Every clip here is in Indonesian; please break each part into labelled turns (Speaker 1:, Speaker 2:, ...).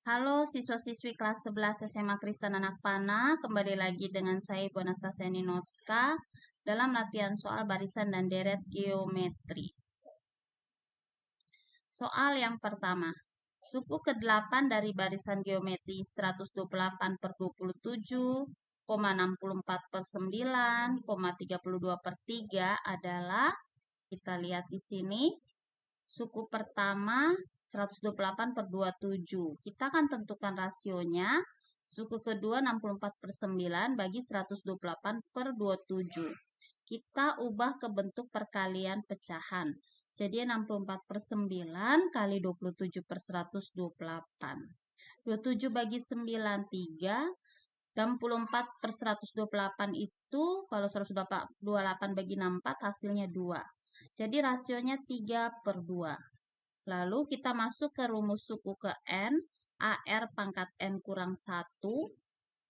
Speaker 1: Halo siswa-siswi kelas 11 SMA Kristen Anak Panah, kembali lagi dengan saya Ibu Anastasia Ninotska dalam latihan soal barisan dan deret geometri. Soal yang pertama, suku ke-8 dari barisan geometri 128 per 27,64 per 9,32 per 3 adalah, kita lihat di sini, suku pertama 128 per 27. Kita akan tentukan rasionya. Suku kedua 64 per 9 bagi 128 per 27. Kita ubah ke bentuk perkalian pecahan. Jadi 64 per 9 kali 27 per 128. 27 bagi 9, 3. 64 per 128 itu, kalau 128 bagi 64 hasilnya 2. Jadi rasionya 3 per 2. Lalu kita masuk ke rumus suku ke N, AR pangkat N kurang 1.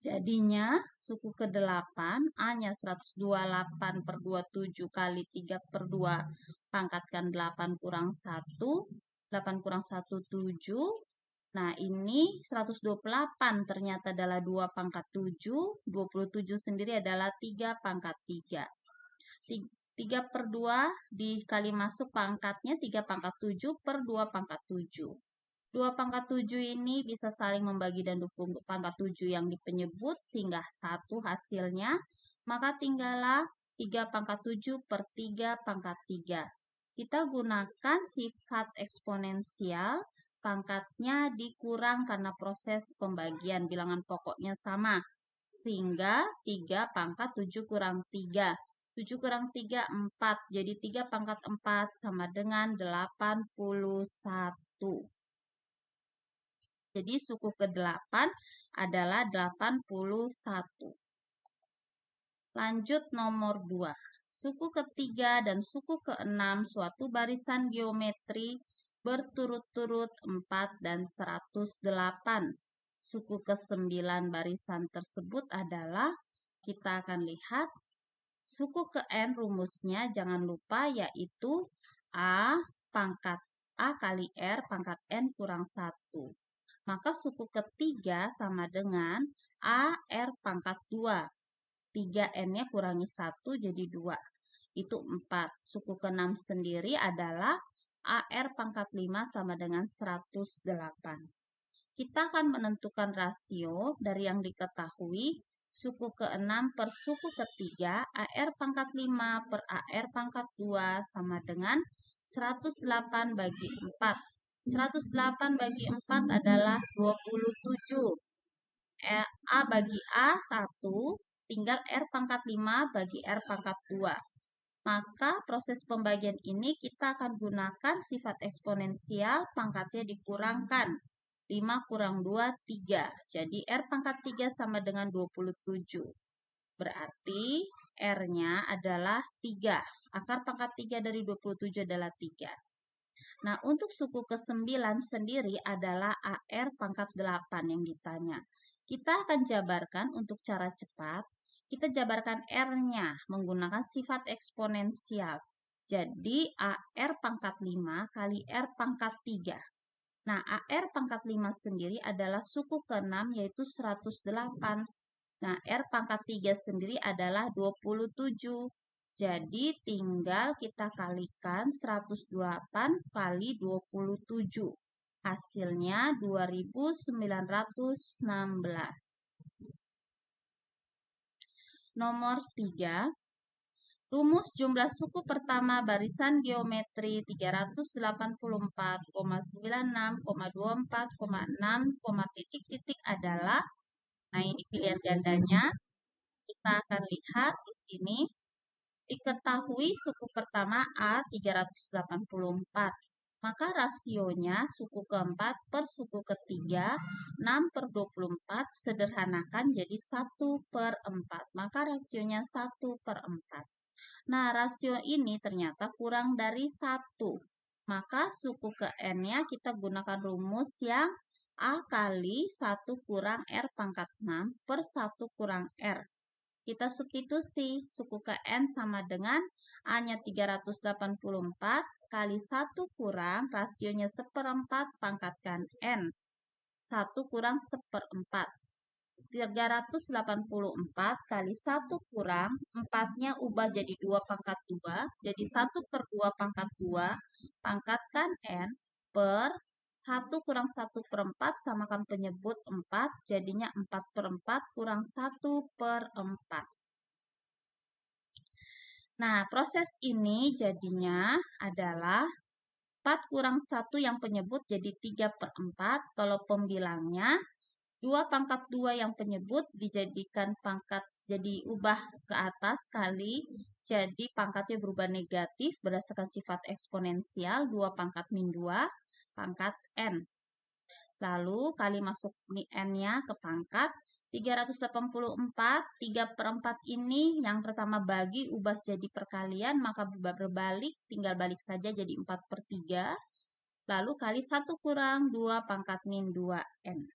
Speaker 1: Jadinya suku ke-8, A-nya 128 per 27 kali 3 per 2 pangkatkan 8 kurang 1. 8 kurang 1, 7. Nah, ini 128 ternyata adalah 2 pangkat 7. 27 sendiri adalah 3 pangkat 3. 3 per 2 dikali masuk pangkatnya 3 pangkat 7 per 2 pangkat 7. 2 pangkat 7 ini bisa saling membagi dan dukung pangkat 7 yang dipenyebut sehingga 1 hasilnya. Maka tinggallah 3 pangkat 7 per 3 pangkat 3. Kita gunakan sifat eksponensial, pangkatnya dikurang karena proses pembagian bilangan pokoknya sama. Sehingga 3 pangkat 7 kurang 3. 7 kurang 3, 4. Jadi 3 pangkat 4 sama dengan 81. Jadi suku ke-8 adalah 81. Lanjut nomor 2. Suku ketiga dan suku ke-6 suatu barisan geometri berturut-turut 4 dan 108. Suku ke-9 barisan tersebut adalah, kita akan lihat, suku ke N rumusnya jangan lupa yaitu A pangkat A kali R pangkat N kurang 1. Maka suku ketiga sama dengan AR pangkat 2. 3N-nya kurangi 1 jadi 2. Itu 4. Suku ke-6 sendiri adalah AR pangkat 5 sama dengan 108. Kita akan menentukan rasio dari yang diketahui. Suku ke-6 per suku ketiga, AR pangkat 5 per AR pangkat 2 sama dengan 108 bagi 4. 108 bagi 4 adalah 27. A bagi A 1, tinggal R pangkat 5 bagi R pangkat 2. Maka proses pembagian ini kita akan gunakan sifat eksponensial, pangkatnya dikurangkan. 5 kurang 2, 3. Jadi R pangkat 3 sama dengan 27. Berarti R-nya adalah 3. Akar pangkat 3 dari 27 adalah 3. Nah, untuk suku ke-9 sendiri adalah AR pangkat 8 yang ditanya. Kita akan jabarkan untuk cara cepat. Kita jabarkan R-nya menggunakan sifat eksponensial. Jadi, AR pangkat 5 kali R pangkat 3. Nah, AR pangkat 5 sendiri adalah suku ke-6 yaitu 108. Nah, R pangkat 3 sendiri adalah 27. Jadi tinggal kita kalikan 108 kali 27. Hasilnya 2916. Nomor 3. Rumus jumlah suku pertama barisan geometri 384,96,24,6, titik-titik adalah, nah ini pilihan gandanya, kita akan lihat di sini. Diketahui suku pertama A 384. Maka rasionya suku keempat per suku ketiga 6 per 24 sederhanakan jadi 1 per 4. Maka rasionya 1 per 4. Nah, rasio ini ternyata kurang dari 1. Maka suku ke N-nya kita gunakan rumus yang A kali 1 kurang R pangkat 6 per 1 kurang R. Kita substitusi, suku ke N sama dengan A-nya 384 kali 1 kurang rasionya 1/4 pangkatkan N. 1 kurang 1/4. 384 kali 1 kurang 4-nya ubah jadi 2 pangkat 2. Jadi 1/2 pangkat 2 pangkatkan N per 1 kurang 1/4 samakan penyebut 4. Jadinya 4/4 kurang 1/4. Nah, proses ini jadinya adalah 4 kurang 1 yang penyebut jadi 3/4. Kalau pembilangnya 2 pangkat 2 yang penyebut dijadikan pangkat, jadi ubah ke atas kali, jadi pangkatnya berubah negatif berdasarkan sifat eksponensial 2 pangkat min 2 pangkat N. Lalu kali masuk N-nya ke pangkat 384, 3/4 ini yang pertama bagi ubah jadi perkalian, maka berbalik, tinggal balik saja jadi 4/3. Lalu kali 1 kurang 2 pangkat min 2N.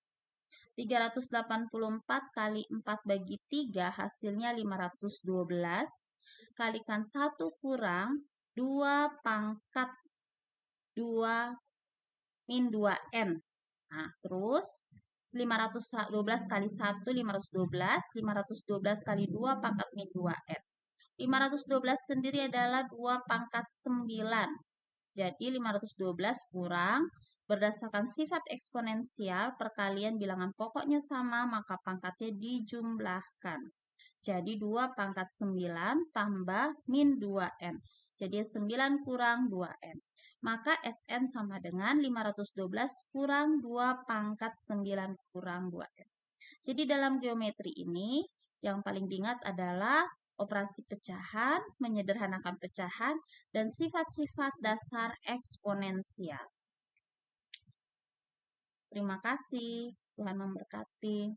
Speaker 1: 384 kali 4 bagi 3 hasilnya 512. Kalikan 1 kurang 2 pangkat 2 min 2N. Nah, terus 512 kali 1, 512. 512 kali 2 pangkat min 2N. 512 sendiri adalah 2 pangkat 9. Jadi 512 kurang, berdasarkan sifat eksponensial, perkalian bilangan pokoknya sama, maka pangkatnya dijumlahkan. Jadi 2 pangkat 9 tambah min 2N. Jadi 9 kurang 2N. Maka SN sama dengan 512 kurang 2 pangkat 9 kurang 2N. Jadi dalam geometri ini, yang paling diingat adalah operasi pecahan, menyederhanakan pecahan, dan sifat-sifat dasar eksponensial. Terima kasih. Tuhan memberkati.